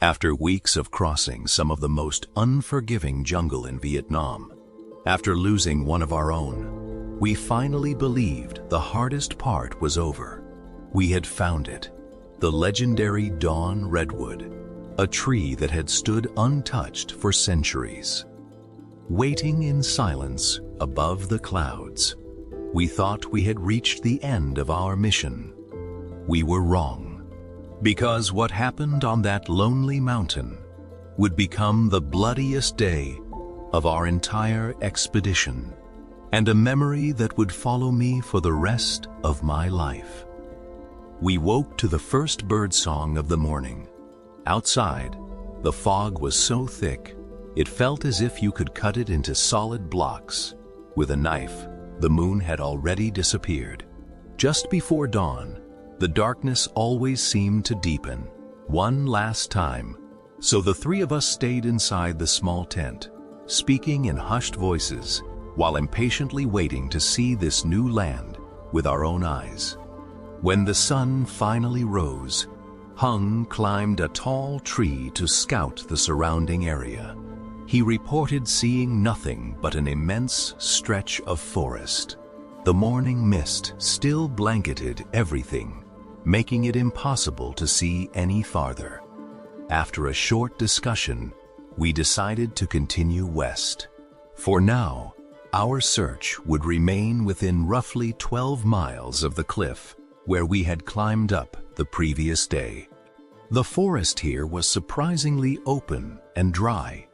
After weeks of crossing some of the most unforgiving jungle in Vietnam, after losing one of our own, we finally believed the hardest part was over. We had found it, the legendary Dawn Redwood, a tree that had stood untouched for centuries. Waiting in silence above the clouds, we thought we had reached the end of our mission. We were wrong, because what happened on that lonely mountain would become the bloodiest day of our entire expedition, and a memory that would follow me for the rest of my life. We woke to the first birdsong of the morning. Outside, the fog was so thick, it felt as if you could cut it into solid blocks. With a knife, the moon had already disappeared. Just before dawn, the darkness always seemed to deepen, one last time, so the three of us stayed inside the small tent, speaking in hushed voices, while impatiently waiting to see this new land with our own eyes. When the sun finally rose, Hung climbed a tall tree to scout the surrounding area. He reported seeing nothing but an immense stretch of forest. The morning mist still blanketed everything, making it impossible to see any farther. After a short discussion, we decided to continue west. For now, our search would remain within roughly 12 miles of the cliff where we had climbed up the previous day. The forest here was surprisingly open and dry.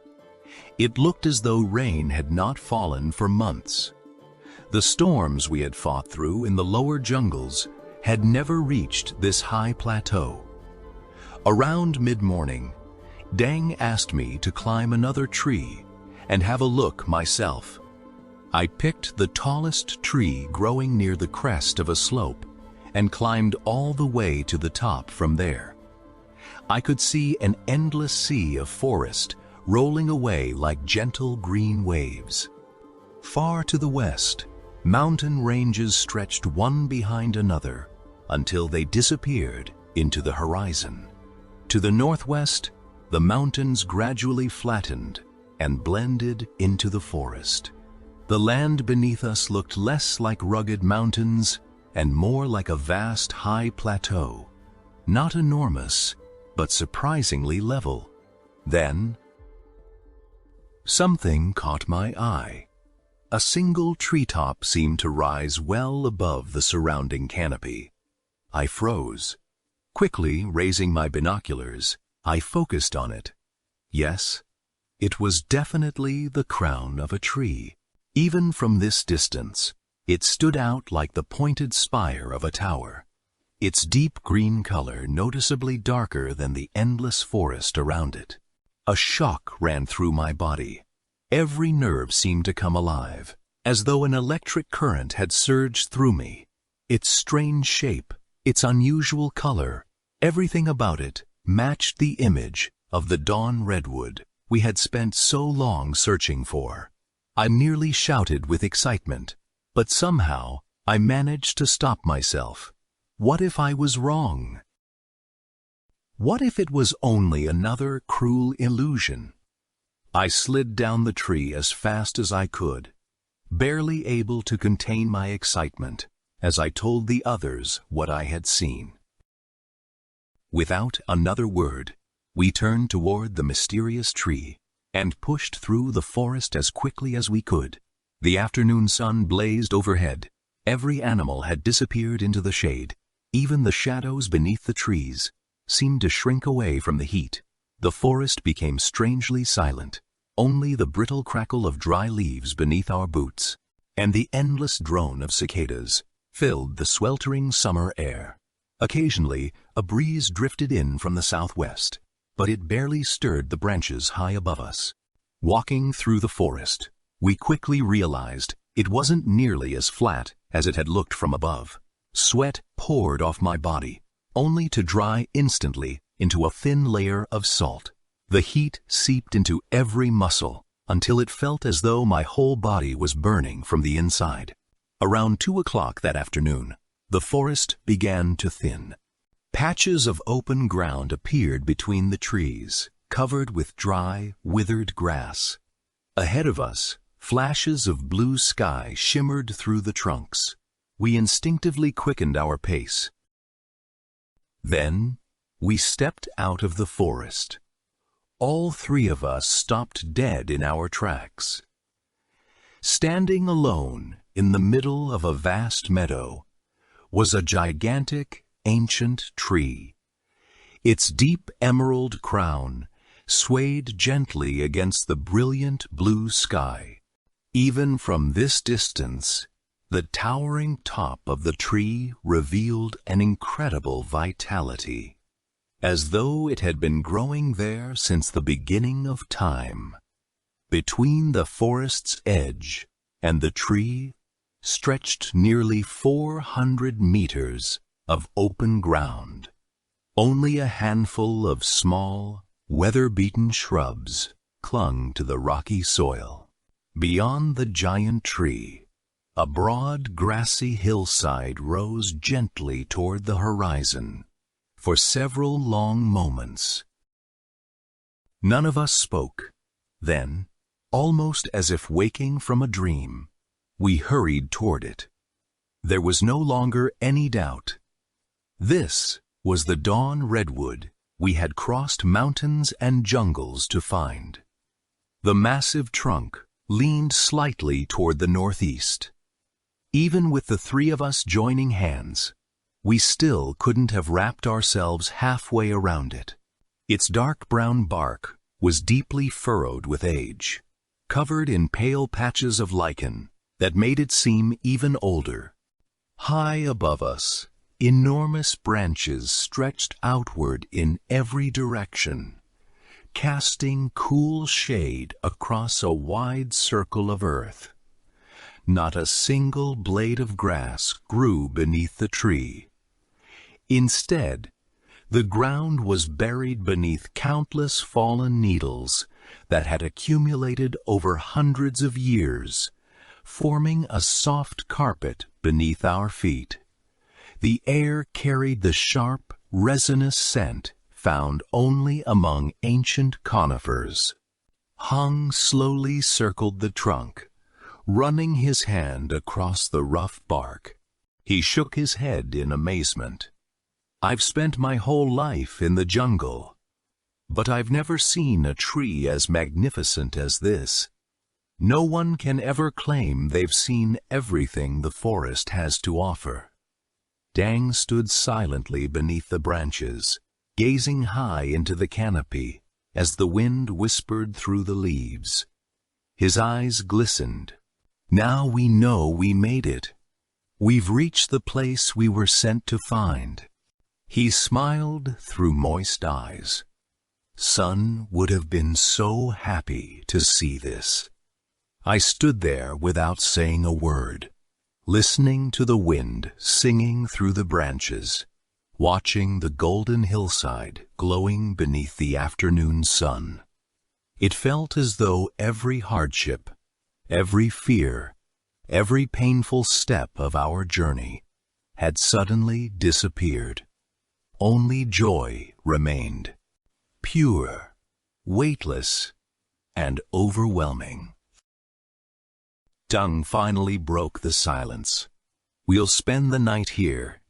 It looked as though rain had not fallen for months. The storms we had fought through in the lower jungles had never reached this high plateau. Around mid-morning, Deng asked me to climb another tree and have a look myself. I picked the tallest tree growing near the crest of a slope and climbed all the way to the top from there. I could see an endless sea of forest rolling away like gentle green waves. Far to the west, mountain ranges stretched one behind another until they disappeared into the horizon. To the northwest, the mountains gradually flattened and blended into the forest. The land beneath us looked less like rugged mountains and more like a vast high plateau, not enormous, but surprisingly level. Then, something caught my eye. A single treetop seemed to rise well above the surrounding canopy. I froze. Quickly raising my binoculars, I focused on it. Yes, it was definitely the crown of a tree. Even from this distance, it stood out like the pointed spire of a tower, its deep green color noticeably darker than the endless forest around it. A shock ran through my body. Every nerve seemed to come alive, as though an electric current had surged through me. Its strange shape, its unusual color, everything about it matched the image of the Dawn Redwood we had spent so long searching for. I nearly shouted with excitement, but somehow I managed to stop myself. What if I was wrong? What if it was only another cruel illusion? I slid down the tree as fast as I could, barely able to contain my excitement as I told the others what I had seen. Without another word, we turned toward the mysterious tree and pushed through the forest as quickly as we could. The afternoon sun blazed overhead. Every animal had disappeared into the shade. Even the shadows beneath the trees seemed to shrink away from the heat. The forest became strangely silent. Only the brittle crackle of dry leaves beneath our boots and the endless drone of cicadas filled the sweltering summer air. Occasionally, a breeze drifted in from the southwest, but it barely stirred the branches high above us. Walking through the forest, we quickly realized it wasn't nearly as flat as it had looked from above. Sweat poured off my body, only to dry instantly into a thin layer of salt. The heat seeped into every muscle until it felt as though my whole body was burning from the inside. Around 2 o'clock that afternoon, the forest began to thin. Patches of open ground appeared between the trees, covered with dry, withered grass. Ahead of us, flashes of blue sky shimmered through the trunks. We instinctively quickened our pace. Then, we stepped out of the forest. All three of us stopped dead in our tracks. Standing alone in the middle of a vast meadow was a gigantic, ancient tree. Its deep emerald crown swayed gently against the brilliant blue sky. Even from this distance, the towering top of the tree revealed an incredible vitality, as though it had been growing there since the beginning of time. Between the forest's edge and the tree stretched nearly 400 meters of open ground. Only a handful of small, weather-beaten shrubs clung to the rocky soil. Beyond the giant tree, a broad, grassy hillside rose gently toward the horizon. For several long moments, none of us spoke. Then, almost as if waking from a dream, we hurried toward it. There was no longer any doubt. This was the dawn redwood we had crossed mountains and jungles to find. The massive trunk leaned slightly toward the northeast. Even with the three of us joining hands, we still couldn't have wrapped ourselves halfway around it. Its dark brown bark was deeply furrowed with age, covered in pale patches of lichen that made it seem even older. High above us, enormous branches stretched outward in every direction, casting cool shade across a wide circle of earth. Not a single blade of grass grew beneath the tree. Instead, the ground was buried beneath countless fallen needles that had accumulated over hundreds of years, forming a soft carpet beneath our feet. The air carried the sharp, resinous scent found only among ancient conifers. Hung slowly circled the trunk, running his hand across the rough bark. He shook his head in amazement. I've spent my whole life in the jungle, but I've never seen a tree as magnificent as this. No one can ever claim they've seen everything the forest has to offer. Dang stood silently beneath the branches, gazing high into the canopy as the wind whispered through the leaves. His eyes glistened. Now we know we made it. We've reached the place we were sent to find. He smiled through moist eyes. Sun would have been so happy to see this. I stood there without saying a word, listening to the wind singing through the branches, watching the golden hillside glowing beneath the afternoon sun. It felt as though every hardship, every fear, every painful step of our journey had suddenly disappeared. Only joy remained, pure, weightless, and overwhelming. Dung finally broke the silence. We'll spend the night here.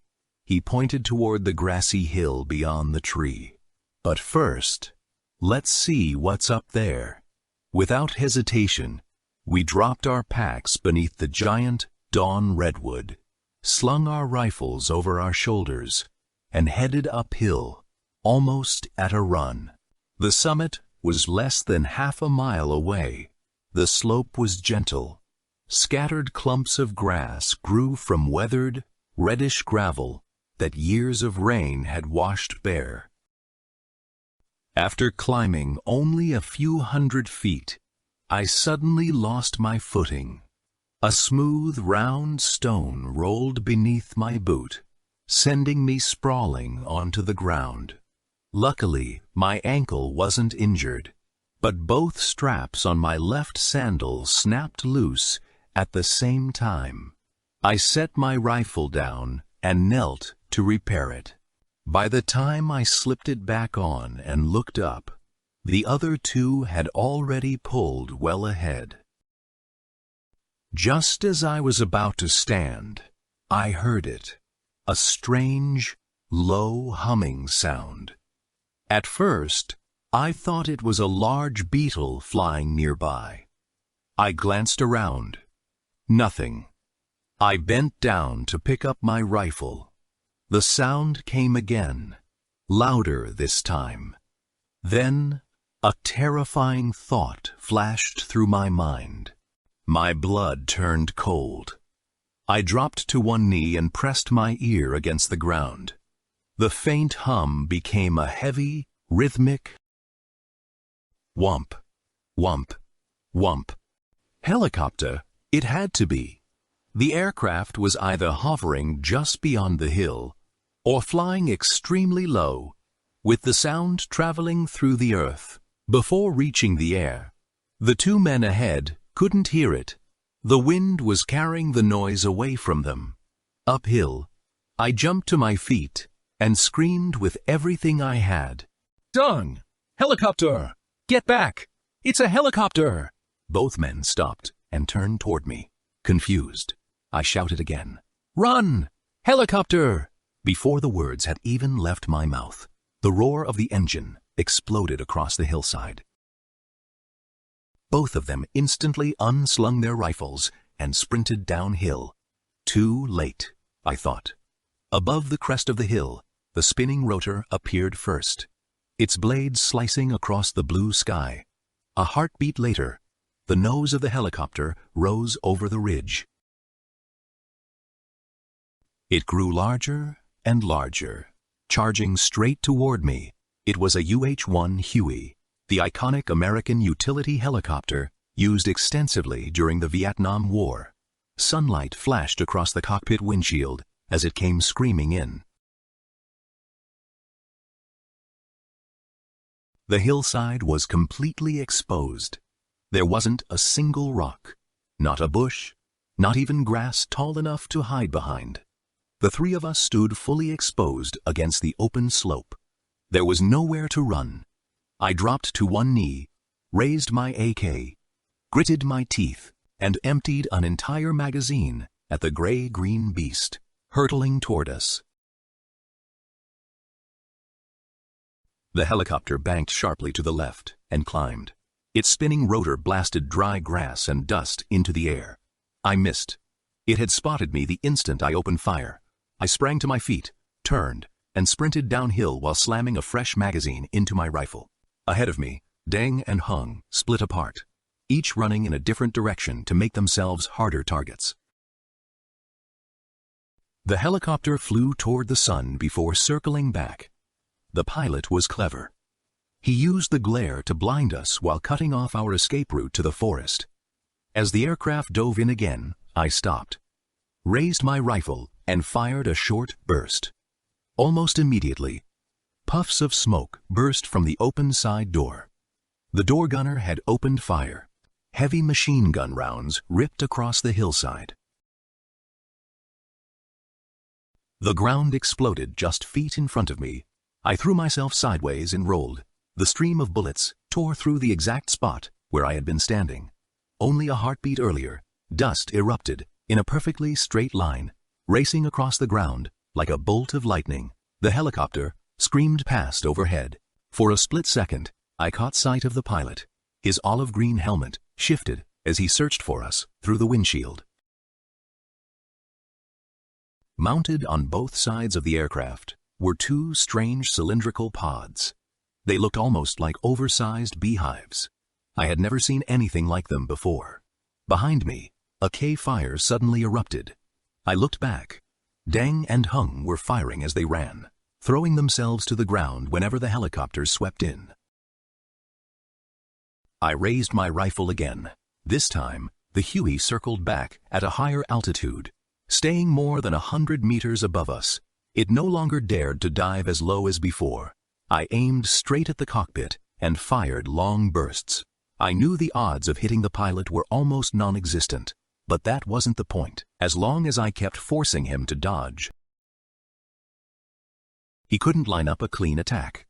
He pointed toward the grassy hill beyond the tree. But first, let's see what's up there. Without hesitation, we dropped our packs beneath the giant dawn redwood, slung our rifles over our shoulders, and headed uphill, almost at a run. The summit was less than half a mile away. The slope was gentle. Scattered clumps of grass grew from weathered, reddish gravel that years of rain had washed bare. After climbing only a few hundred feet, I suddenly lost my footing. A smooth, round stone rolled beneath my boot, sending me sprawling onto the ground. Luckily, my ankle wasn't injured, but both straps on my left sandal snapped loose at the same time. I set my rifle down and knelt to repair it. By the time I slipped it back on and looked up, the other two had already pulled well ahead. Just as I was about to stand, I heard it, a strange, low humming sound. At first, I thought it was a large beetle flying nearby. I glanced around. Nothing. I bent down to pick up my rifle. The sound came again, louder this time. Then, a terrifying thought flashed through my mind. My blood turned cold. I dropped to one knee and pressed my ear against the ground. The faint hum became a heavy, rhythmic whump, whump, whump. Helicopter, it had to be. The aircraft was either hovering just beyond the hill or flying extremely low, with the sound traveling through the earth. Before reaching the air, the two men ahead couldn't hear it. The wind was carrying the noise away from them. Uphill, I jumped to my feet and screamed with everything I had. "Dung! Helicopter! Get back! It's a helicopter!" Both men stopped and turned toward me, confused. I shouted again, "Run! Helicopter!" Before the words had even left my mouth, the roar of the engine exploded across the hillside. Both of them instantly unslung their rifles and sprinted downhill. Too late, I thought. Above the crest of the hill, the spinning rotor appeared first, its blades slicing across the blue sky. A heartbeat later, the nose of the helicopter rose over the ridge. It grew larger and larger, charging straight toward me. It was a UH-1 Huey, the iconic American utility helicopter used extensively during the Vietnam War. Sunlight flashed across the cockpit windshield as it came screaming in. The hillside was completely exposed. There wasn't a single rock, not a bush, not even grass tall enough to hide behind. The three of us stood fully exposed against the open slope. There was nowhere to run. I dropped to one knee, raised my AK, gritted my teeth, and emptied an entire magazine at the gray-green beast, hurtling toward us. The helicopter banked sharply to the left and climbed. Its spinning rotor blasted dry grass and dust into the air. I missed. It had spotted me the instant I opened fire. I sprang to my feet, turned, and sprinted downhill while slamming a fresh magazine into my rifle. Ahead of me, Deng and Hung split apart, each running in a different direction to make themselves harder targets. The helicopter flew toward the sun before circling back. The pilot was clever. He used the glare to blind us while cutting off our escape route to the forest. As the aircraft dove in again, I stopped, raised my rifle, and fired a short burst. Almost immediately, puffs of smoke burst from the open side door. The door gunner had opened fire. Heavy machine gun rounds ripped across the hillside. The ground exploded just feet in front of me. I threw myself sideways and rolled. The stream of bullets tore through the exact spot where I had been standing. Only a heartbeat earlier, dust erupted in a perfectly straight line, racing across the ground like a bolt of lightning. The helicopter screamed past overhead. For a split second, I caught sight of the pilot. His olive-green helmet shifted as he searched for us through the windshield. Mounted on both sides of the aircraft were two strange cylindrical pods. They looked almost like oversized beehives. I had never seen anything like them before. Behind me, a K-fire suddenly erupted. I looked back. Deng and Hung were firing as they ran, throwing themselves to the ground whenever the helicopter swept in. I raised my rifle again. This time, the Huey circled back at a higher altitude, staying more than 100 meters above us. It no longer dared to dive as low as before. I aimed straight at the cockpit and fired long bursts. I knew the odds of hitting the pilot were almost non-existent, but that wasn't the point. As long as I kept forcing him to dodge, He couldn't line up a clean attack.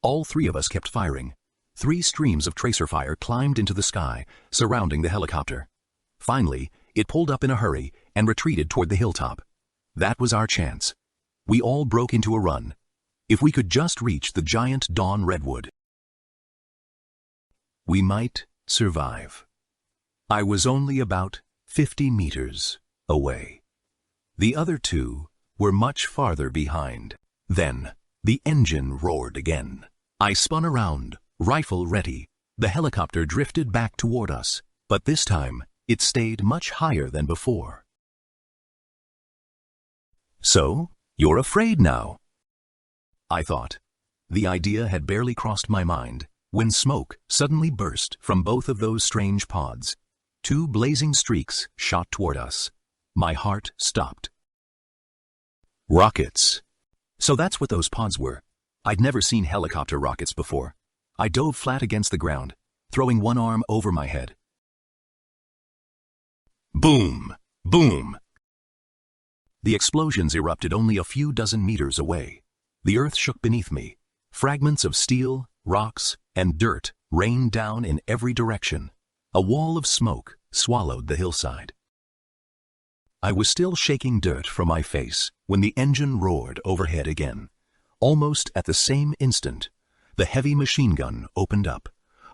All three of us kept firing. 3 streams of tracer fire climbed into the sky, surrounding the helicopter. Finally, it pulled up in a hurry and retreated toward the hilltop. That was our chance. We all broke into a run. If we could just reach the giant dawn redwood, we might survive. I was only about 50 meters away. The other 2 were much farther behind. Then, the engine roared again. I spun around, rifle ready. The helicopter drifted back toward us, but this time, it stayed much higher than before. So, you're afraid now, I thought. The idea had barely crossed my mind when smoke suddenly burst from both of those strange pods. 2 blazing streaks shot toward us. My heart stopped. Rockets. So that's what those pods were. I'd never seen helicopter rockets before. I dove flat against the ground, throwing one arm over my head. Boom! Boom! The explosions erupted only a few dozen meters away. The earth shook beneath me. Fragments of steel, rocks, and dirt rained down in every direction. A wall of smoke swallowed the hillside. I was still shaking dirt from my face when the engine roared overhead again. Almost at the same instant, the heavy machine gun opened up.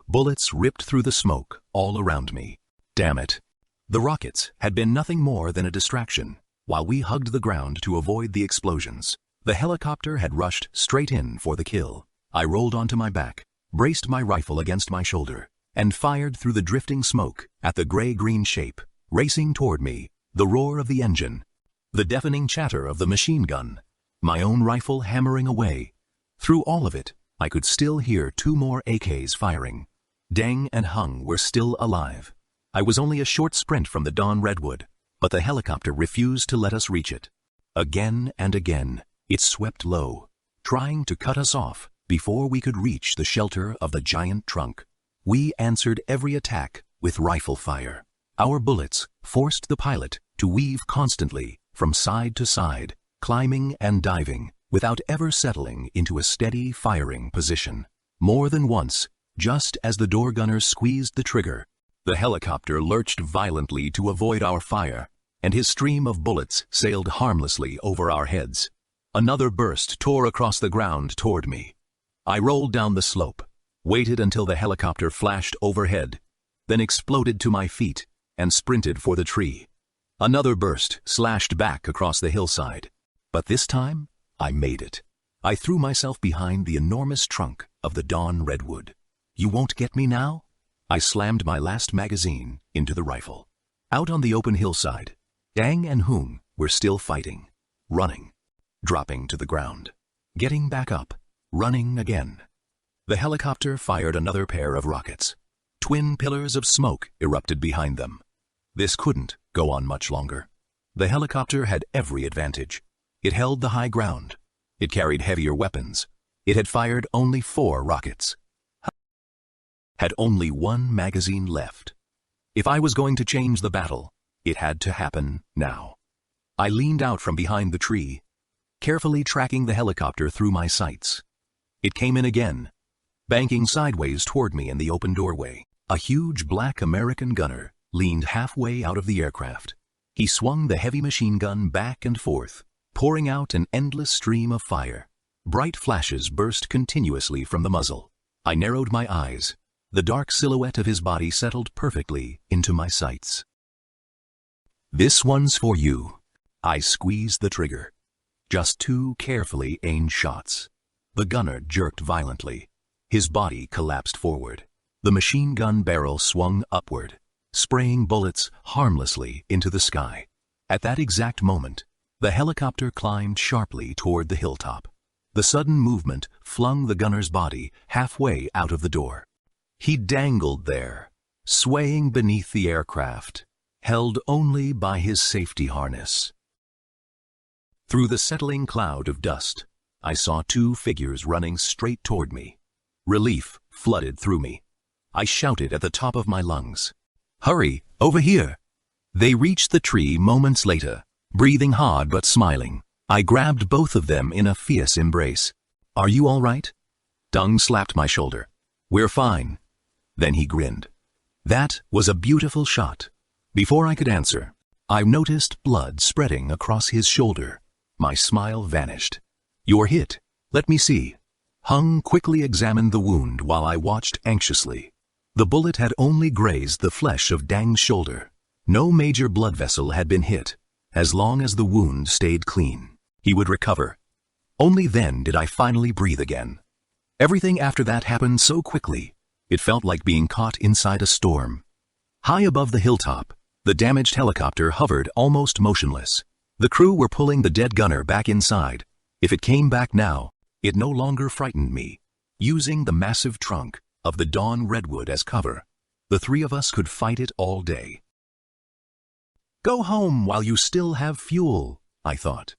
Bullets ripped through the smoke all around me. Damn it. The rockets had been nothing more than a distraction. While we hugged the ground to avoid the explosions, the helicopter had rushed straight in for the kill. I rolled onto my back, braced my rifle against my shoulder, and fired through the drifting smoke at the gray-green shape, racing toward me, the roar of the engine, the deafening chatter of the machine gun, my own rifle hammering away. Through all of it, I could still hear 2 more AKs firing. Deng and Hung were still alive. I was only a short sprint from the dawn redwood, but the helicopter refused to let us reach it. Again and again, it swept low, trying to cut us off before we could reach the shelter of the giant trunk. We answered every attack with rifle fire. Our bullets forced the pilot to weave constantly from side to side, climbing and diving, without ever settling into a steady firing position. More than once, just as the door gunner squeezed the trigger, the helicopter lurched violently to avoid our fire, and his stream of bullets sailed harmlessly over our heads. Another burst tore across the ground toward me. I rolled down the slope, waited until the helicopter flashed overhead, then exploded to my feet and sprinted for the tree. Another burst slashed back across the hillside, but this time I made it. I threw myself behind the enormous trunk of the dawn redwood. You won't get me now? I slammed my last magazine into the rifle. Out on the open hillside, Deng and Hung were still fighting, running, dropping to the ground, getting back up, running again. The helicopter fired another pair of rockets. Twin pillars of smoke erupted behind them. This couldn't go on much longer. The helicopter had every advantage. It held the high ground. It carried heavier weapons. It had fired only 4 rockets. Had only 1 magazine left. If I was going to change the battle, it had to happen now. I leaned out from behind the tree, carefully tracking the helicopter through my sights. It came in again, banking sideways toward me in the open doorway. A huge black American gunner leaned halfway out of the aircraft. He swung the heavy machine gun back and forth, pouring out an endless stream of fire. Bright flashes burst continuously from the muzzle. I narrowed my eyes. The dark silhouette of his body settled perfectly into my sights. This one's for you. I squeezed the trigger. Just 2 carefully aimed shots. The gunner jerked violently. His body collapsed forward. The machine gun barrel swung upward, spraying bullets harmlessly into the sky. At that exact moment, the helicopter climbed sharply toward the hilltop. The sudden movement flung the gunner's body halfway out of the door. He dangled there, swaying beneath the aircraft, held only by his safety harness. Through the settling cloud of dust, I saw 2 figures running straight toward me. Relief flooded through me. I shouted at the top of my lungs, "Hurry, over here!" They reached the tree moments later, breathing hard but smiling. I grabbed both of them in a fierce embrace. "Are you all right?" Deng slapped my shoulder. "We're fine." Then he grinned. That was a beautiful shot. Before I could answer, I noticed blood spreading across his shoulder. My smile vanished. "You're hit. Let me see." Hung quickly examined the wound while I watched anxiously. The bullet had only grazed the flesh of Deng's shoulder. No major blood vessel had been hit. As long as the wound stayed clean, he would recover. Only then did I finally breathe again. Everything after that happened so quickly, it felt like being caught inside a storm. High above the hilltop, the damaged helicopter hovered almost motionless. The crew were pulling the dead gunner back inside. If it came back now, it no longer frightened me. Using the massive trunk of the Dawn Redwood as cover, the three of us could fight it all day. Go home while you still have fuel, I thought.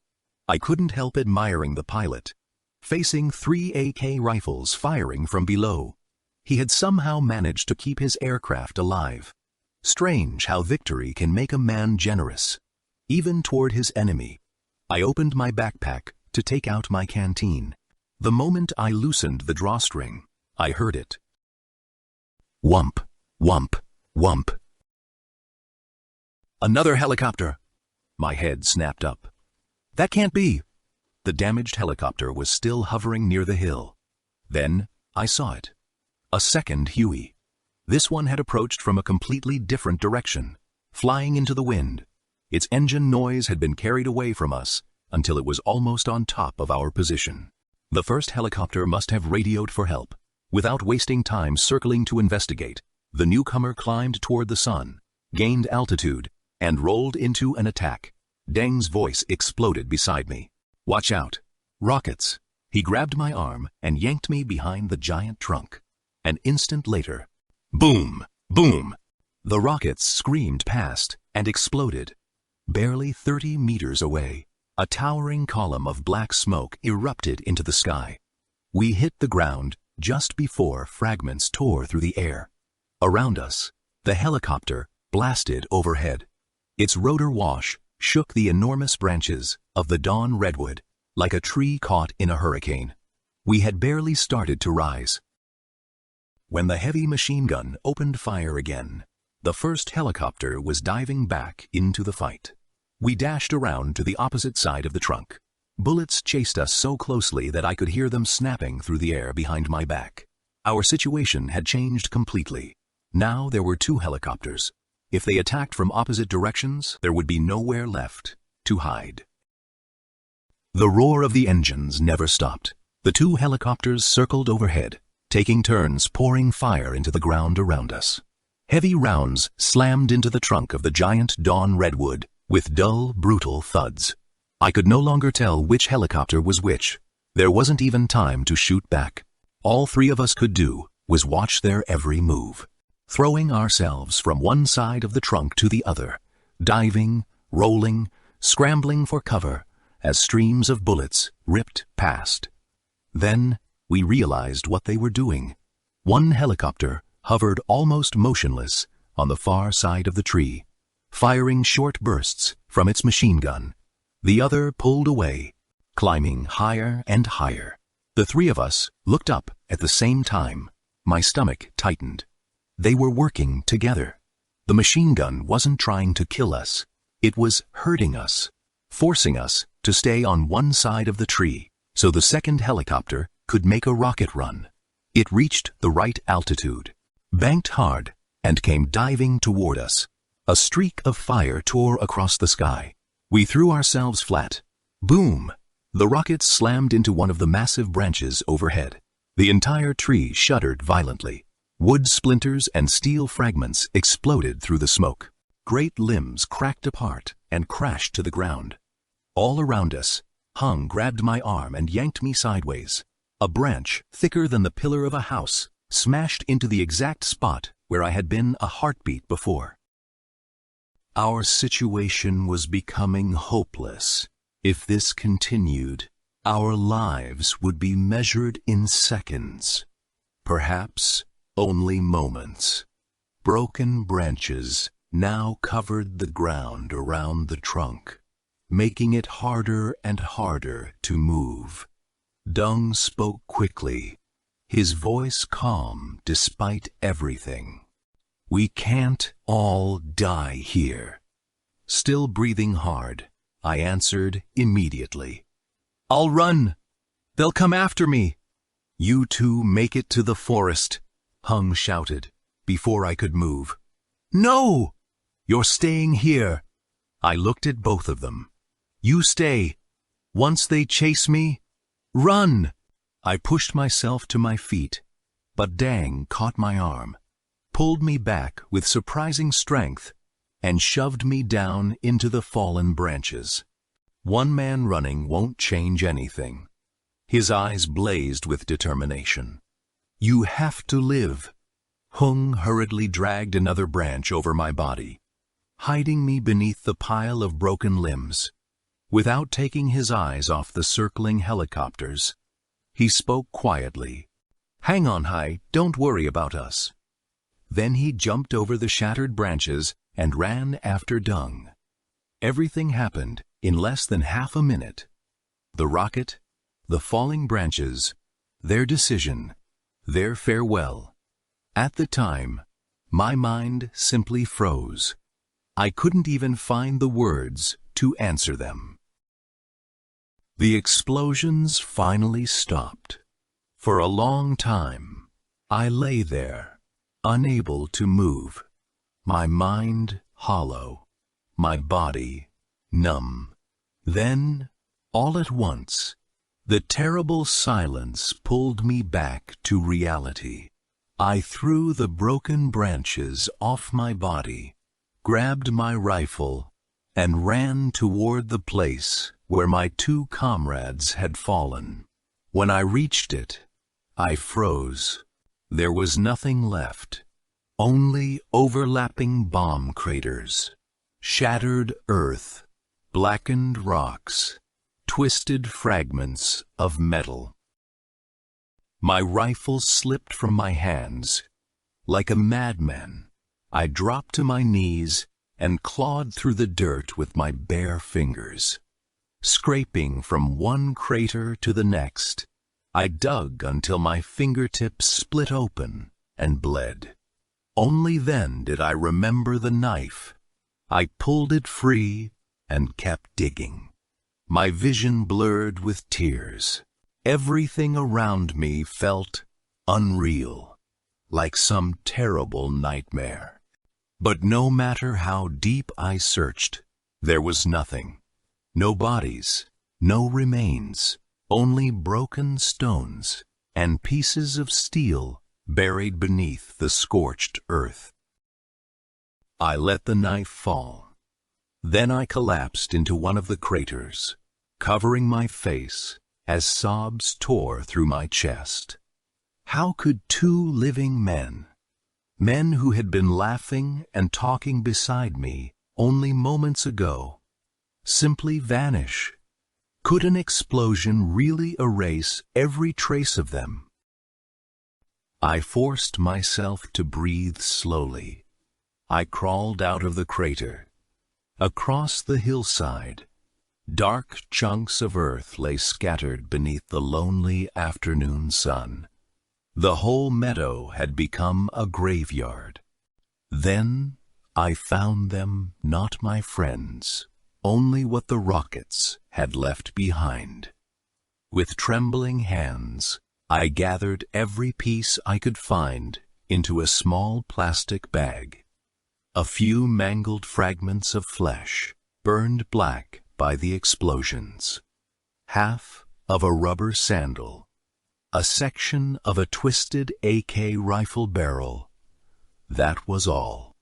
I couldn't help admiring the pilot, facing 3 AK rifles firing from below. He had somehow managed to keep his aircraft alive. Strange how victory can make a man generous, even toward his enemy. I opened my backpack to take out my canteen. The moment I loosened the drawstring, I heard it. Whump, whump, whump. Another helicopter. My head snapped up. That can't be. The damaged helicopter was still hovering near the hill. Then I saw it. A second Huey. This one had approached from a completely different direction, flying into the wind. Its engine noise had been carried away from us until it was almost on top of our position. The first helicopter must have radioed for help. Without wasting time circling to investigate, the newcomer climbed toward the sun, gained altitude, and rolled into an attack. Deng's voice exploded beside me. "Watch out. Rockets." He grabbed my arm and yanked me behind the giant trunk. An instant later, boom, boom. The rockets screamed past and exploded. Barely 30 meters away, a towering column of black smoke erupted into the sky. We hit the ground just before fragments tore through the air. Around us, the helicopter blasted overhead. Its rotor wash shook the enormous branches of the Dawn Redwood like a tree caught in a hurricane. We had barely started to rise when the heavy machine gun opened fire again. The first helicopter was diving back into the fight. We dashed around to the opposite side of the trunk. Bullets chased us so closely that I could hear them snapping through the air behind my back. Our situation had changed completely. Now there were 2 helicopters. If they attacked from opposite directions, there would be nowhere left to hide. The roar of the engines never stopped. The 2 helicopters circled overhead, taking turns pouring fire into the ground around us. Heavy rounds slammed into the trunk of the giant Dawn Redwood with dull, brutal thuds. I could no longer tell which helicopter was which. There wasn't even time to shoot back. All 3 of us could do was watch their every move, throwing ourselves from one side of the trunk to the other, diving, rolling, scrambling for cover as streams of bullets ripped past. Then we realized what they were doing. One helicopter hovered almost motionless on the far side of the tree, firing short bursts from its machine gun. The other pulled away, climbing higher and higher. The 3 of us looked up at the same time. My stomach tightened. They were working together. The machine gun wasn't trying to kill us. It was hurting us, forcing us to stay on one side of the tree so the second helicopter could make a rocket run. It reached the right altitude, banked hard, and came diving toward us. A streak of fire tore across the sky. We threw ourselves flat. Boom! The rockets slammed into one of the massive branches overhead. The entire tree shuddered violently. Wood splinters and steel fragments exploded through the smoke. Great limbs cracked apart and crashed to the ground. All around us, Hung grabbed my arm and yanked me sideways. A branch, thicker than the pillar of a house, smashed into the exact spot where I had been a heartbeat before. Our situation was becoming hopeless. If this continued, our lives would be measured in seconds, perhaps only moments. Broken branches now covered the ground around the trunk. making it harder and harder to move. Dung spoke quickly, his voice calm despite everything. "We can't all die here." Still breathing hard, I answered immediately. "I'll run. They'll come after me." "You two make it to the forest," Hung shouted, before I could move. "No! You're staying here." I looked at both of them. "You stay. Once they chase me, run!" I pushed myself to my feet, but Dang caught my arm, pulled me back with surprising strength, and shoved me down into the fallen branches. One man running won't change anything. His eyes blazed with determination. "You have to live." Hung hurriedly dragged another branch over my body, hiding me beneath the pile of broken limbs. Without taking his eyes off the circling helicopters, he spoke quietly. "Hang on, Hai, don't worry about us." Then he jumped over the shattered branches and ran after Dung. Everything happened in less than half a minute. The rocket, the falling branches, their decision, their farewell. At the time, my mind simply froze. I couldn't even find the words to answer them. The explosions finally stopped. For a long time, I lay there, unable to move, my mind hollow, my body numb. Then, all at once, the terrible silence pulled me back to reality. I threw the broken branches off my body, grabbed my rifle, and ran toward the place where my two comrades had fallen. When I reached it, I froze. There was nothing left, only overlapping bomb craters, shattered earth, blackened rocks, twisted fragments of metal. My rifle slipped from my hands. Like a madman, I dropped to my knees and clawed through the dirt with my bare fingers. Scraping from one crater to the next, I dug until my fingertips split open and bled. Only then did I remember the knife. I pulled it free and kept digging. My vision blurred with tears. Everything around me felt unreal, like some terrible nightmare. But no matter how deep I searched, there was nothing. No bodies, no remains, only broken stones and pieces of steel buried beneath the scorched earth. I let the knife fall. Then I collapsed into one of the craters, covering my face as sobs tore through my chest. How could two living men who had been laughing and talking beside me only moments ago, simply vanish? Could an explosion really erase every trace of them? I forced myself to breathe slowly. I crawled out of the crater. Across the hillside, dark chunks of earth lay scattered beneath the lonely afternoon sun. The whole meadow had become a graveyard. Then I found them not my friends, only what the rockets had left behind. With trembling hands, I gathered every piece I could find into a small plastic bag. A few mangled fragments of flesh, burned black by the explosions. Half of a rubber sandal. A section of a twisted AK rifle barrel. That was all.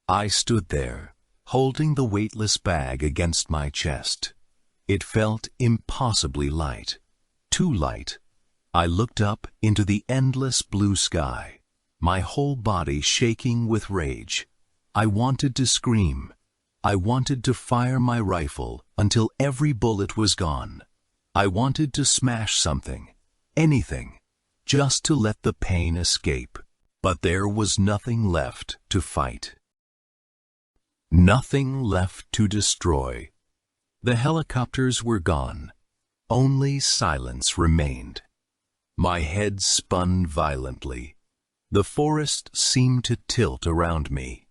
I stood there, holding the weightless bag against my chest. It felt impossibly light. Too light. I looked up into the endless blue sky, my whole body shaking with rage. I wanted to scream. I wanted to fire my rifle until every bullet was gone. I wanted to smash something, anything, just to let the pain escape. But there was nothing left to fight. Nothing left to destroy. The helicopters were gone. Only silence remained. My head spun violently. The forest seemed to tilt around me.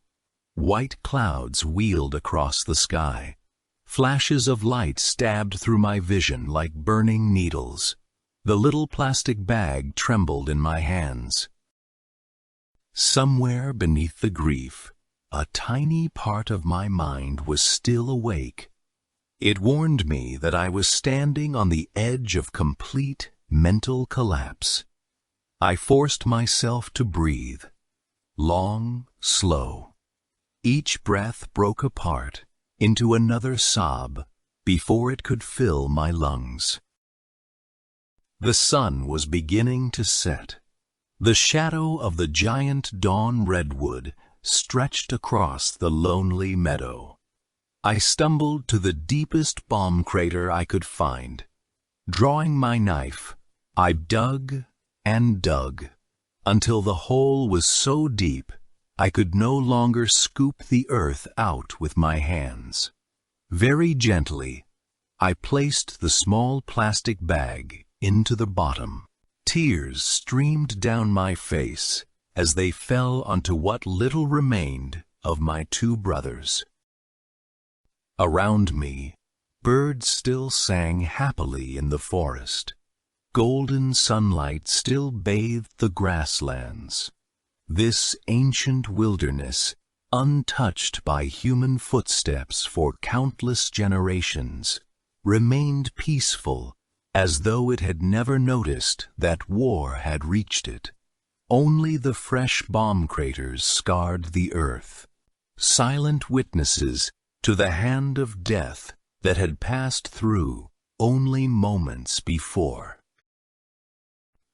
White clouds wheeled across the sky. Flashes of light stabbed through my vision like burning needles. The little plastic bag trembled in my hands. Somewhere beneath the grief, a tiny part of my mind was still awake. It warned me that I was standing on the edge of complete mental collapse. I forced myself to breathe. Long, slow. Each breath broke apart into another sob before it could fill my lungs. The sun was beginning to set. The shadow of the giant dawn redwood stretched across the lonely meadow. I stumbled to the deepest bomb crater I could find. Drawing my knife, I dug and dug until the hole was so deep I could no longer scoop the earth out with my hands. Very gently, I placed the small plastic bag into the bottom. Tears streamed down my face as they fell onto what little remained of my two brothers. Around me, birds still sang happily in the forest. Golden sunlight still bathed the grasslands. This ancient wilderness, untouched by human footsteps for countless generations, remained peaceful as though it had never noticed that war had reached it. Only the fresh bomb craters scarred the earth, silent witnesses to the hand of death that had passed through only moments before.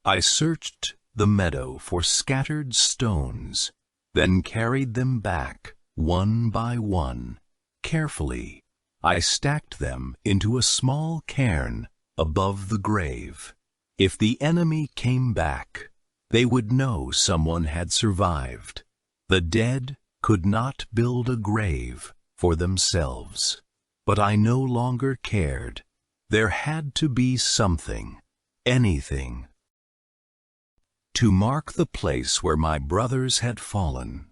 I searched the meadow for scattered stones, then carried them back one by one. Carefully, I stacked them into a small cairn above the grave. If the enemy came back, they would know someone had survived. The dead could not build a grave for themselves. But I no longer cared. There had to be something, anything, to mark the place where my brothers had fallen.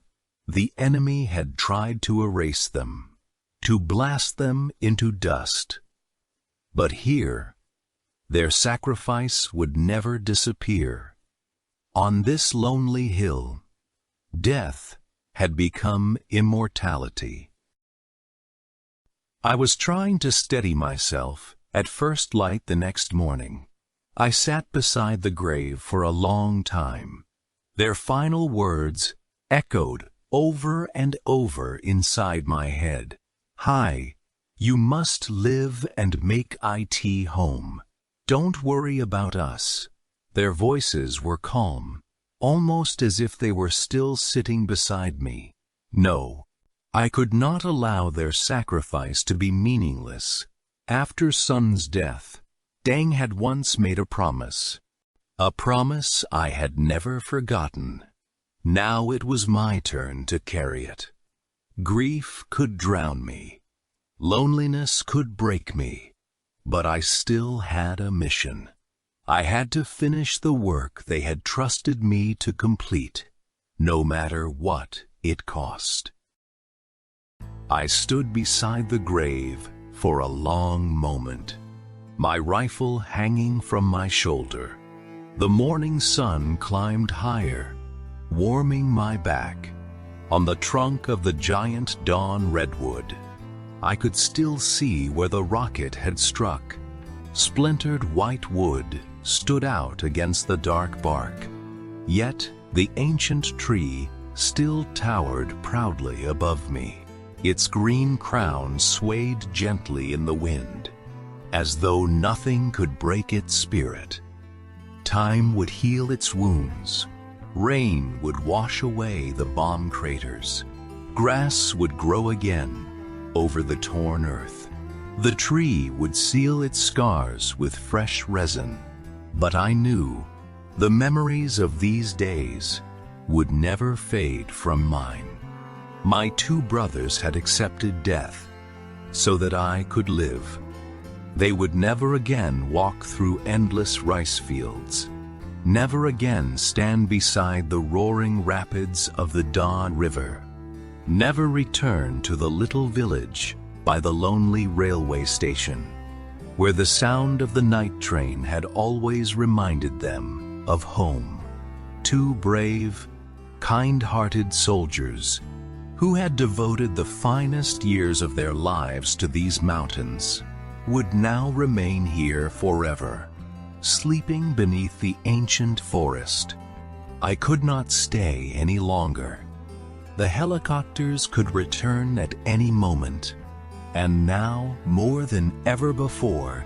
The enemy had tried to erase them, to blast them into dust. But here, their sacrifice would never disappear. On this lonely hill, death had become immortality. I was trying to steady myself at first light the next morning. I sat beside the grave for a long time. Their final words echoed over and over inside my head. "Hi, you must live and make it home. Don't worry about us." Their voices were calm, almost as if they were still sitting beside me. No, I could not allow their sacrifice to be meaningless. After Sun's death, Deng had once made a promise I had never forgotten. Now it was my turn to carry it. Grief could drown me. Loneliness could break me. But I still had a mission. I had to finish the work they had trusted me to complete, no matter what it cost. I stood beside the grave for a long moment, my rifle hanging from my shoulder. The morning sun climbed higher, warming my back. On the trunk of the giant dawn redwood, I could still see where the rocket had struck. Splintered white wood stood out against the dark bark. Yet the ancient tree still towered proudly above me. Its green crown swayed gently in the wind, as though nothing could break its spirit. Time would heal its wounds. Rain would wash away the bomb craters. Grass would grow again over the torn earth. The tree would seal its scars with fresh resin. But I knew the memories of these days would never fade from mine. My two brothers had accepted death. so that I could live. They would never again walk through endless rice fields, never again stand beside the roaring rapids of the Don River, never return to the little village by the lonely railway station, where the sound of the night train had always reminded them of home. Two brave, kind-hearted soldiers who had devoted the finest years of their lives to these mountains would now remain here forever, sleeping beneath the ancient forest. I could not stay any longer. The helicopters could return at any moment, and now, more than ever before,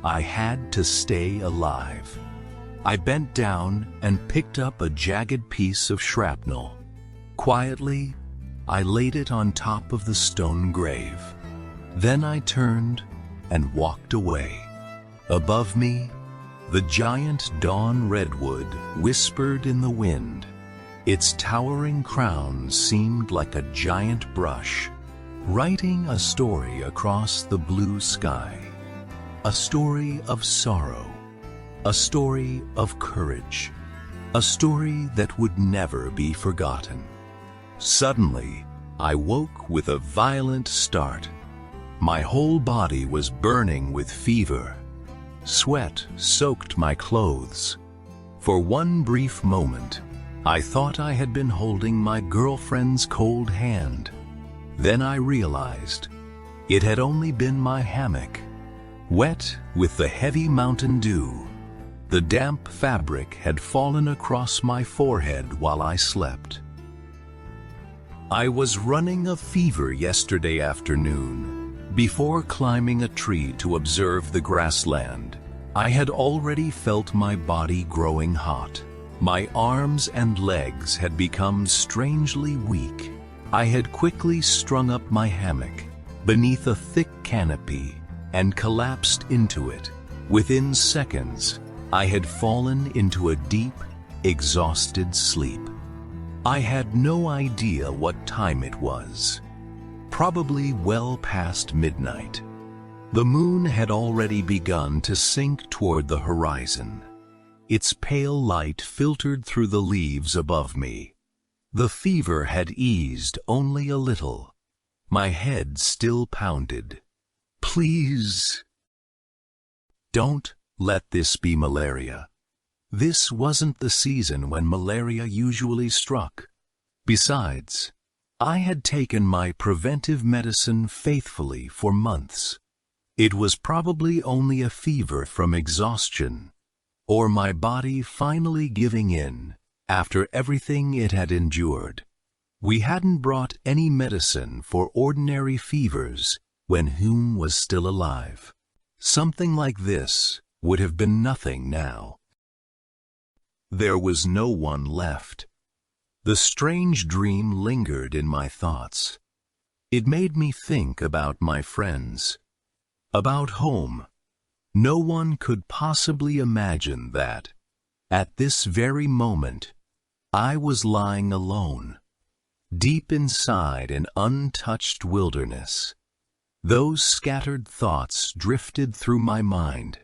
I had to stay alive. I bent down and picked up a jagged piece of shrapnel. Quietly, I laid it on top of the stone grave. Then I turned and walked away. Above me, the giant dawn redwood whispered in the wind. Its towering crown seemed like a giant brush, writing a story across the blue sky. A story of sorrow, a story of courage, a story that would never be forgotten. Suddenly, I woke with a violent start. My whole body was burning with fever. Sweat soaked my clothes. For one brief moment, I thought I had been holding my girlfriend's cold hand. Then I realized it had only been my hammock. Wet with the heavy mountain dew, the damp fabric had fallen across my forehead while I slept. I was running a fever yesterday afternoon. Before climbing a tree to observe the grassland, I had already felt my body growing hot. My arms and legs had become strangely weak. I had quickly strung up my hammock beneath a thick canopy and collapsed into it. Within seconds, I had fallen into a deep, exhausted sleep. I had no idea what time it was. Probably well past midnight. The moon had already begun to sink toward the horizon. Its pale light filtered through the leaves above me. The fever had eased only a little. My head still pounded. Please, don't let this be malaria. This wasn't the season when malaria usually struck. Besides, I had taken my preventive medicine faithfully for months. It was probably only a fever from exhaustion, or my body finally giving in after everything it had endured. We hadn't brought any medicine for ordinary fevers when Hume was still alive. Something like this would have been nothing now. There was no one left. The strange dream lingered in my thoughts. It made me think about my friends, about home. No one could possibly imagine that, at this very moment, I was lying alone, deep inside an untouched wilderness. Those scattered thoughts drifted through my mind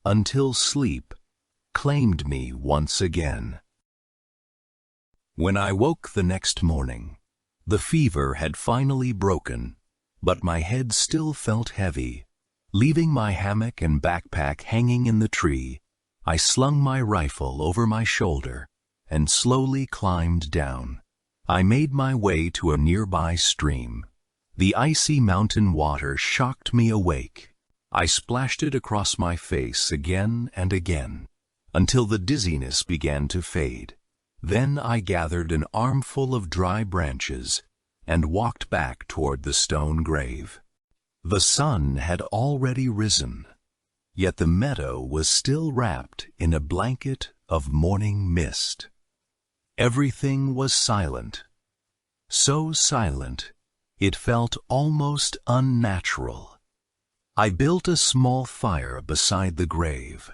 until sleep claimed me once again. When I woke the next morning, the fever had finally broken, but my head still felt heavy. Leaving my hammock and backpack hanging in the tree, I slung my rifle over my shoulder and slowly climbed down. I made my way to a nearby stream. The icy mountain water shocked me awake. I splashed it across my face again and again, until the dizziness began to fade. Then I gathered an armful of dry branches and walked back toward the stone grave. The sun had already risen, yet the meadow was still wrapped in a blanket of morning mist. Everything was silent, so silent it felt almost unnatural. I built a small fire beside the grave,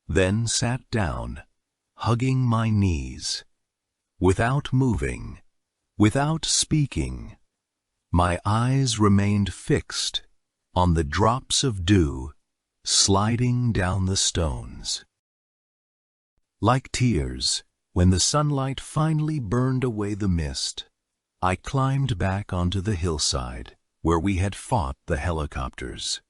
then sat down, hugging my knees. Without moving, without speaking, My eyes remained fixed on the drops of dew sliding down the stones. Like tears, when the sunlight finally burned away the mist, I climbed back onto the hillside where we had fought the helicopters.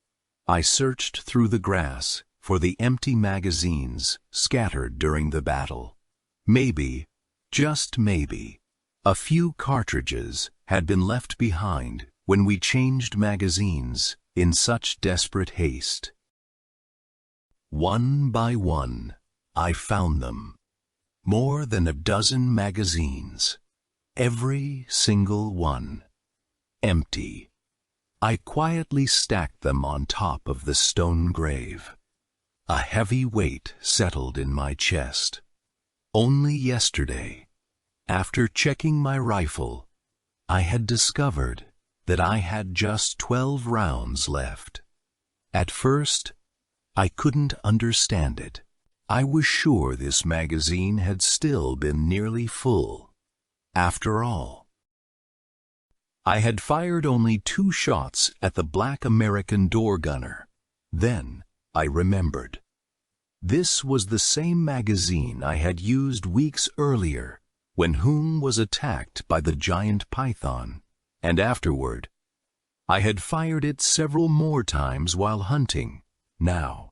I searched through the grass for the empty magazines scattered during the battle. Maybe, just maybe, a few cartridges had been left behind when we changed magazines in such desperate haste. One by one, I found them. More than a dozen magazines. Every single one. Empty. I quietly stacked them on top of the stone grave. A heavy weight settled in my chest. Only yesterday, after checking my rifle, I had discovered that I had just 12 rounds left. At first, I couldn't understand it. I was sure this magazine had still been nearly full. After all, I had fired only 2 shots at the black American door gunner. Then I remembered. This was the same magazine I had used weeks earlier when Hume was attacked by the giant python, and afterward, I had fired it several more times while hunting. Now,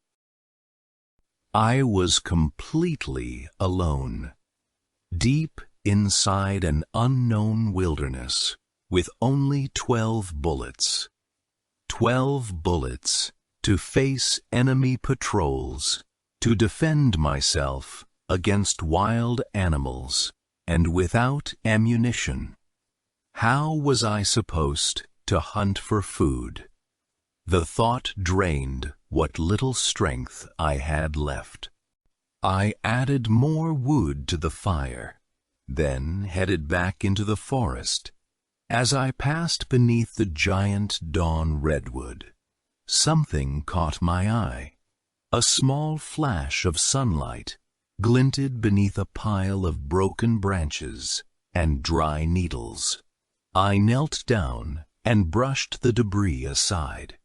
I was completely alone, deep inside an unknown wilderness, with only 12 bullets. 12 bullets to face enemy patrols, to defend myself against wild animals, and without ammunition. How was I supposed to hunt for food? The thought drained what little strength I had left. I added more wood to the fire, then headed back into the forest. As I passed beneath the giant dawn redwood, something caught my eye. A small flash of sunlight glinted beneath a pile of broken branches and dry needles. I knelt down and brushed the debris aside.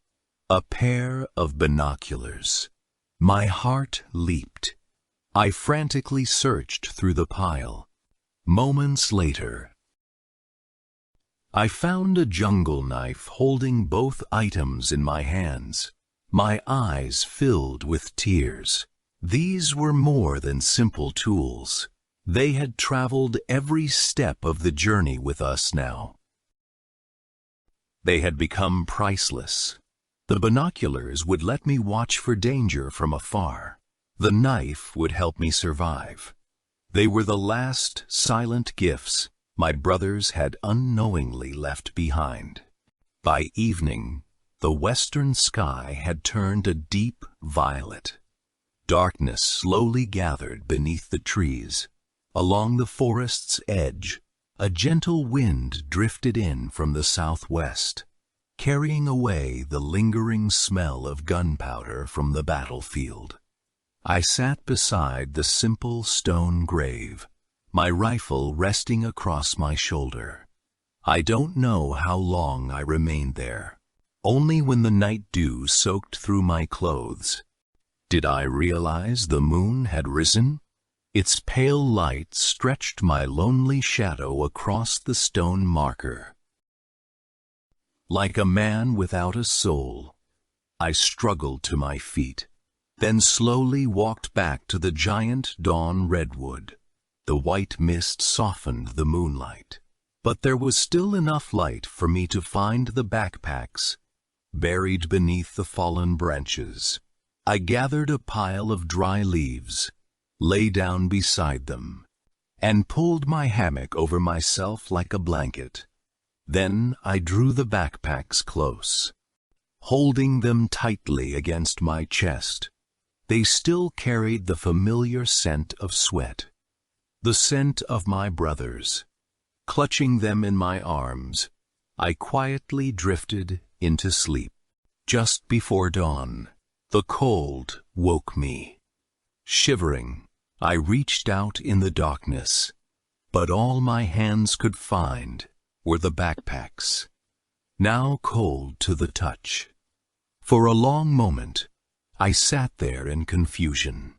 A pair of binoculars. My heart leaped. I frantically searched through the pile. Moments later, I found a jungle knife holding both items in my hands. My eyes filled with tears. These were more than simple tools. They had traveled every step of the journey with us now. They had become priceless. The binoculars would let me watch for danger from afar. The knife would help me survive. They were the last silent gifts my brothers had unknowingly left behind. By evening, the western sky had turned a deep violet. Darkness slowly gathered beneath the trees. Along the forest's edge, a gentle wind drifted in from the southwest, carrying away the lingering smell of gunpowder from the battlefield. I sat beside the simple stone grave, my rifle resting across my shoulder. I don't know how long I remained there. Only when the night dew soaked through my clothes did I realize the moon had risen. Its pale light stretched my lonely shadow across the stone marker. Like a man without a soul, I struggled to my feet, then slowly walked back to the giant dawn redwood. The white mist softened the moonlight, but there was still enough light for me to find the backpacks buried beneath the fallen branches. I gathered a pile of dry leaves, lay down beside them, and pulled my hammock over myself like a blanket. Then I drew the backpacks close, holding them tightly against my chest. They still carried the familiar scent of sweat, the scent of my brothers. Clutching them in my arms, I quietly drifted into sleep. Just before dawn, the cold woke me. Shivering, I reached out in the darkness, but all my hands could find were the backpacks. now cold to the touch. For a long moment, I sat there in confusion.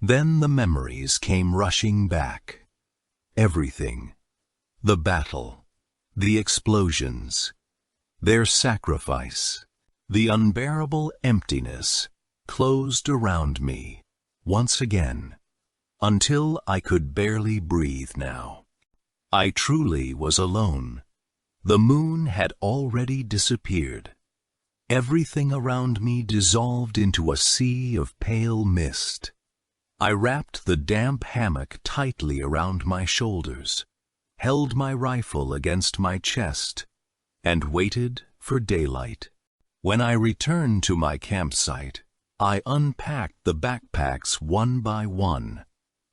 Then the memories came rushing back. Everything. The battle. The explosions. Their sacrifice. The unbearable emptiness closed around me, once again, until I could barely breathe now. I truly was alone. The moon had already disappeared. Everything around me dissolved into a sea of pale mist. I wrapped the damp hammock tightly around my shoulders, held my rifle against my chest, and waited for daylight. When I returned to my campsite, I unpacked the backpacks one by one.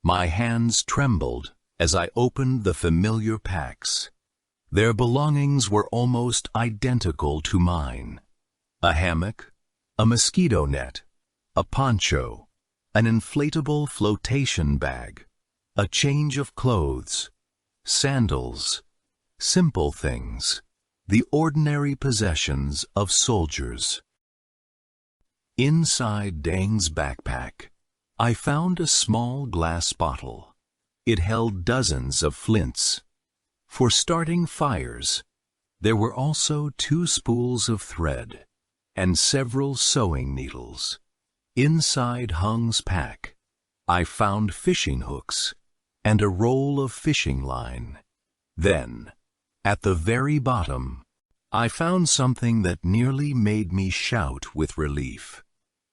My hands trembled as I opened the familiar packs. Their belongings were almost identical to mine. A hammock, a mosquito net, a poncho, an inflatable flotation bag, a change of clothes, sandals, simple things, the ordinary possessions of soldiers. Inside Dang's backpack, I found a small glass bottle. It held dozens of flints. For starting fires, there were also 2 spools of thread and several sewing needles. Inside Hung's pack, I found fishing hooks and a roll of fishing line. Then, at the very bottom, I found something that nearly made me shout with relief.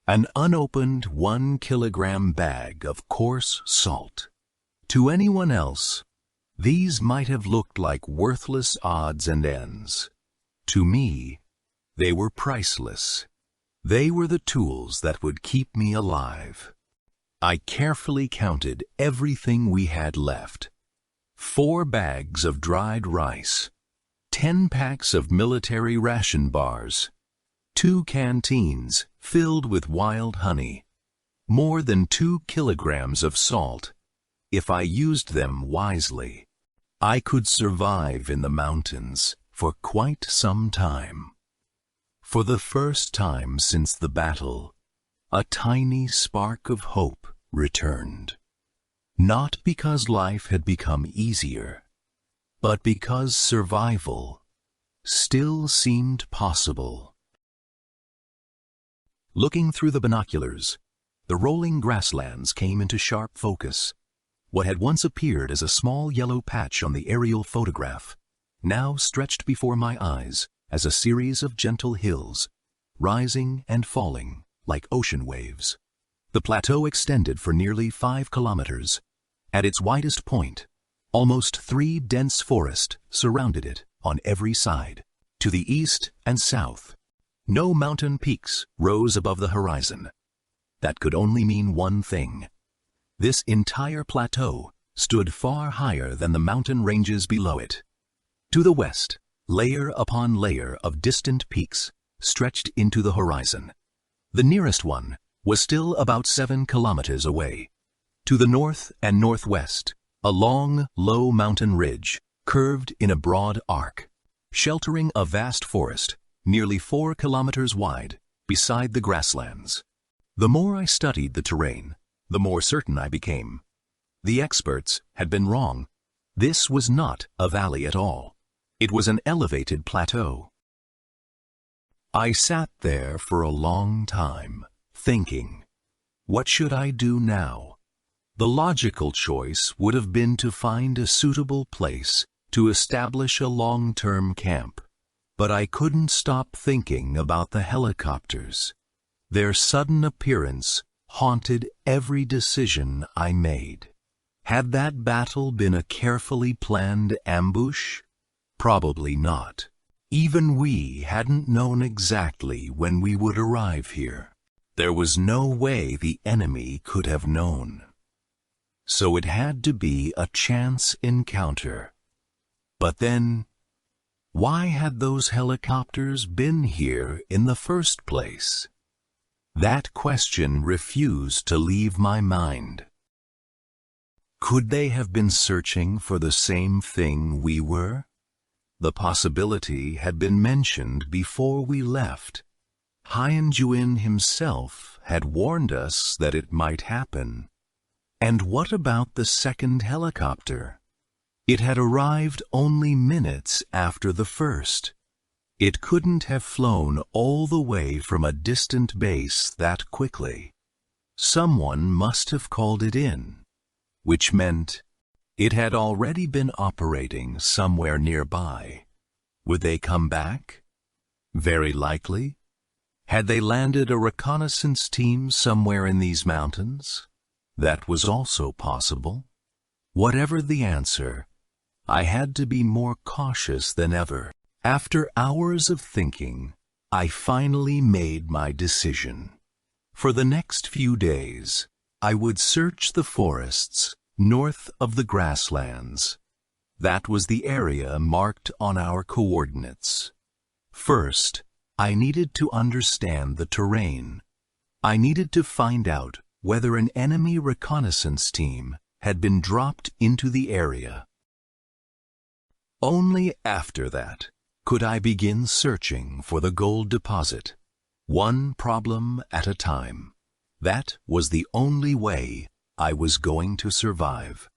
An unopened 1-kilogram bag of coarse salt. To anyone else, these might have looked like worthless odds and ends. To me, they were priceless. They were the tools that would keep me alive. I carefully counted everything we had left. 4 bags of dried rice, 10 packs of military ration bars, 2 canteens filled with wild honey, more than 2 kilograms of salt. If I used them wisely, I could survive in the mountains for quite some time. For the first time since the battle, a tiny spark of hope returned. Not because life had become easier, but because survival still seemed possible. Looking through the binoculars, the rolling grasslands came into sharp focus. What had once appeared as a small yellow patch on the aerial photograph now stretched before my eyes as a series of gentle hills, rising and falling like ocean waves. The plateau extended for nearly 5 kilometers. At its widest point, almost 3 dense forests surrounded it on every side. To the east and south, no mountain peaks rose above the horizon. That could only mean one thing. This entire plateau stood far higher than the mountain ranges below it. To the west, layer upon layer of distant peaks stretched into the horizon. The nearest one was still about 7 kilometers away. To the north and northwest, a long, low mountain ridge curved in a broad arc, sheltering a vast forest nearly 4 kilometers wide beside the grasslands. The more I studied the terrain, the more certain I became. The experts had been wrong. This was not a valley at all. It was an elevated plateau. I sat there for a long time, thinking, what should I do now? The logical choice would have been to find a suitable place to establish a long-term camp. But I couldn't stop thinking about the helicopters. Their sudden appearance haunted every decision I made. Had that battle been a carefully planned ambush? Probably not. Even we hadn't known exactly when we would arrive here. There was no way the enemy could have known. So it had to be a chance encounter. But then, why had those helicopters been here in the first place? That question refused to leave my mind. Could they have been searching for the same thing we were? The possibility had been mentioned before we left. Hyun himself had warned us that it might happen. And what about the second helicopter? It had arrived only minutes after the first. It couldn't have flown all the way from a distant base that quickly. Someone must have called it in, which meant it had already been operating somewhere nearby. Would they come back? Very likely. Had they landed a reconnaissance team somewhere in these mountains? That was also possible. Whatever the answer, I had to be more cautious than ever. After hours of thinking, I finally made my decision. For the next few days, I would search the forests north of the grasslands. That was the area marked on our coordinates. First, I needed to understand the terrain. I needed to find out whether an enemy reconnaissance team had been dropped into the area. Only after that could I begin searching for the gold deposit, one problem at a time. That was the only way I was going to survive.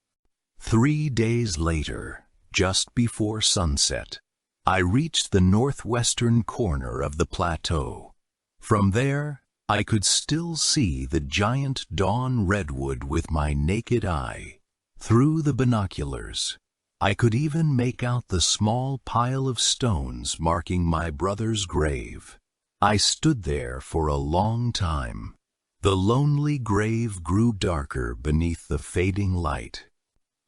3 days later, just before sunset, I reached the northwestern corner of the plateau. From there, I could still see the giant dawn redwood with my naked eye. Through the binoculars, I could even make out the small pile of stones marking my brother's grave. I stood there for a long time. The lonely grave grew darker beneath the fading light.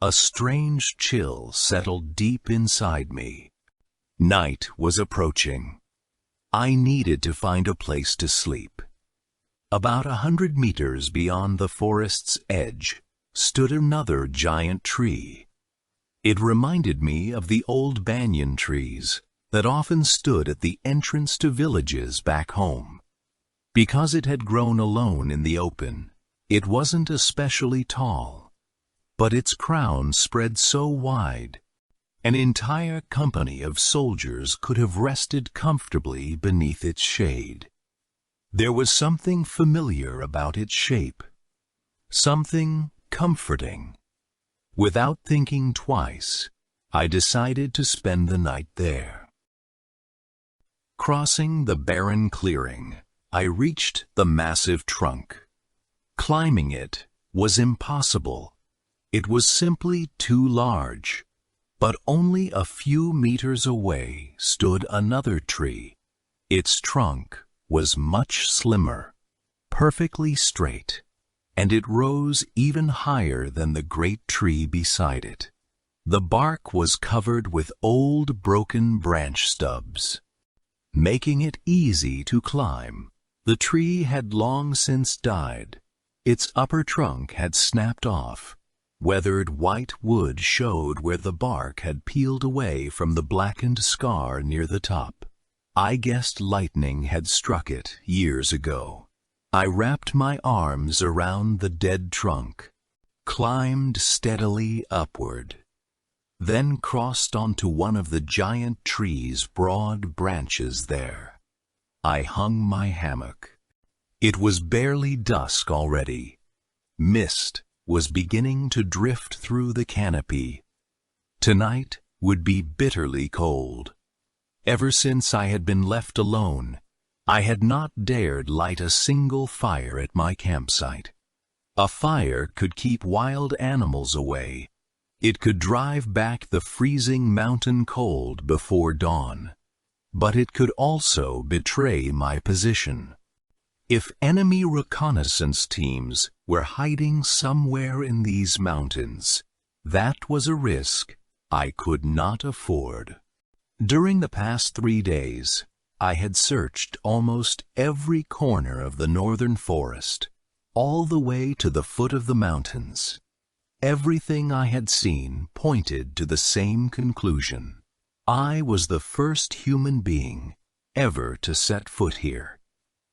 A strange chill settled deep inside me. Night was approaching. I needed to find a place to sleep. About 100 meters beyond the forest's edge stood another giant tree. It reminded me of the old banyan trees that often stood at the entrance to villages back home. Because it had grown alone in the open, it wasn't especially tall, but its crown spread so wide, an entire company of soldiers could have rested comfortably beneath its shade. There was something familiar about its shape, something comforting. Without thinking twice, I decided to spend the night there. Crossing the barren clearing, I reached the massive trunk. Climbing it was impossible. It was simply too large. But only a few meters away stood another tree. Its trunk was much slimmer, perfectly straight, and it rose even higher than the great tree beside it. The bark was covered with old broken branch stubs, making it easy to climb. The tree had long since died. Its upper trunk had snapped off. Weathered white wood showed where the bark had peeled away from the blackened scar near the top. I guessed lightning had struck it years ago. I wrapped my arms around the dead trunk, climbed steadily upward, then crossed onto one of the giant tree's broad branches there. I hung my hammock. It was barely dusk already. Mist was beginning to drift through the canopy. Tonight would be bitterly cold. Ever since I had been left alone, I had not dared light a single fire at my campsite. A fire could keep wild animals away. It could drive back the freezing mountain cold before dawn. But it could also betray my position. If enemy reconnaissance teams were hiding somewhere in these mountains, that was a risk I could not afford. During the past 3 days, I had searched almost every corner of the northern forest, all the way to the foot of the mountains. Everything I had seen pointed to the same conclusion. I was the first human being ever to set foot here.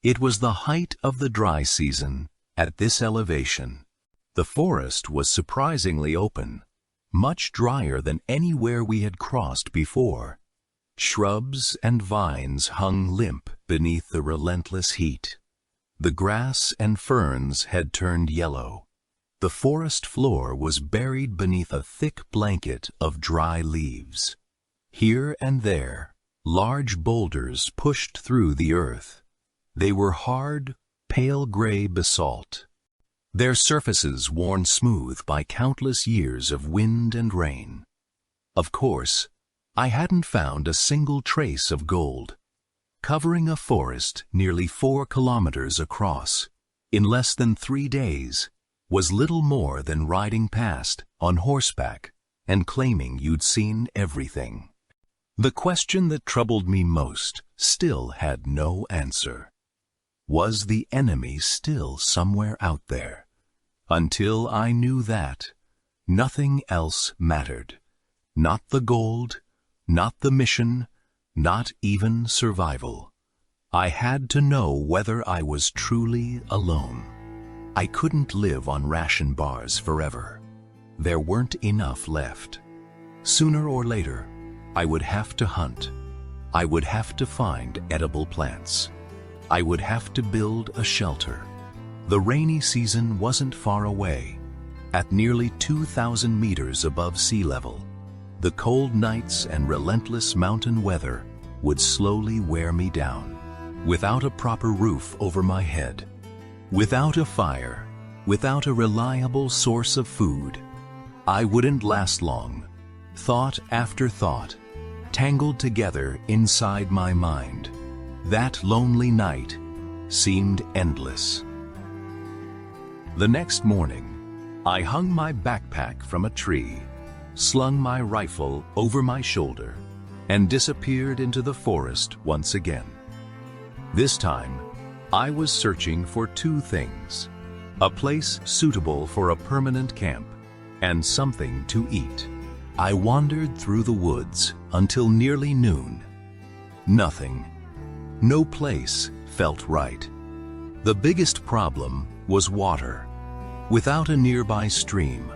It was the height of the dry season at this elevation. The forest was surprisingly open, much drier than anywhere we had crossed before. Shrubs and vines hung limp beneath the relentless heat. The grass and ferns had turned yellow. The forest floor was buried beneath a thick blanket of dry leaves. Here and there, large boulders pushed through the earth. They were hard, pale gray basalt, their surfaces worn smooth by countless years of wind and rain. Of course, I hadn't found a single trace of gold. Covering a forest nearly 4 kilometers across, in less than 3 days, was little more than riding past on horseback and claiming you'd seen everything. The question that troubled me most still had no answer. Was the enemy still somewhere out there? Until I knew that, nothing else mattered. Not the gold, not the mission, not even survival. I had to know whether I was truly alone. I couldn't live on ration bars forever. There weren't enough left. Sooner or later, I would have to hunt. I would have to find edible plants. I would have to build a shelter. The rainy season wasn't far away. At nearly 2,000 meters above sea level, the cold nights and relentless mountain weather would slowly wear me down. Without a proper roof over my head, without a fire, without a reliable source of food, I wouldn't last long. Thought after thought, tangled together inside my mind. That lonely night seemed endless. The next morning, I hung my backpack from a tree, slung my rifle over my shoulder, and disappeared into the forest once again. This time, I was searching for 2 things: a place suitable for a permanent camp and something to eat. I wandered through the woods until nearly noon. Nothing. No place felt right. The biggest problem was water. Without a nearby stream,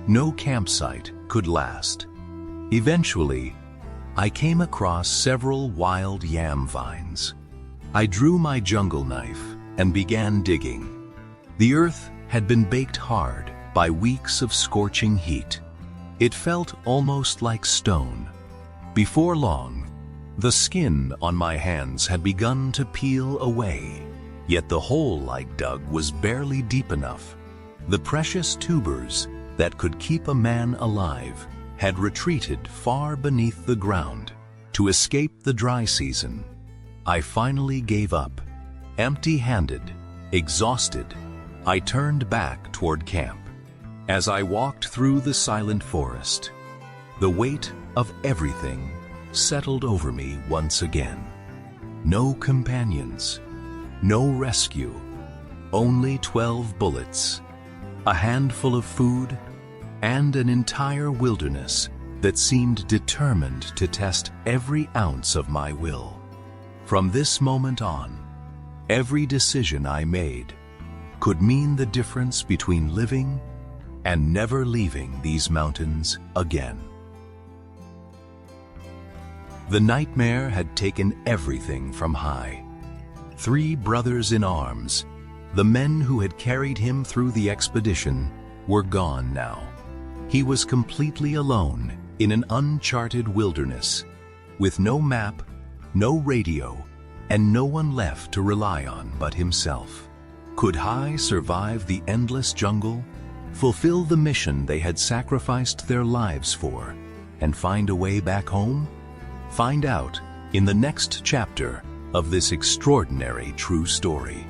no campsite could last. Eventually, I came across several wild yam vines. I drew my jungle knife and began digging. The earth had been baked hard by weeks of scorching heat. It felt almost like stone. Before long, the skin on my hands had begun to peel away, yet the hole I dug was barely deep enough. The precious tubers that could keep a man alive had retreated far beneath the ground. To escape the dry season, I finally gave up. Empty-handed, exhausted, I turned back toward camp. As I walked through the silent forest, the weight of everything settled over me once again. No companions, no rescue, only 12 bullets, a handful of food, and an entire wilderness that seemed determined to test every ounce of my will. From this moment on, every decision I made could mean the difference between living and never leaving these mountains again. The nightmare had taken everything from High. 3 brothers in arms, the men who had carried him through the expedition, were gone now. He was completely alone in an uncharted wilderness, with no map, no radio, and no one left to rely on but himself. Could High survive the endless jungle, fulfill the mission they had sacrificed their lives for, and find a way back home? Find out in the next chapter of this extraordinary true story.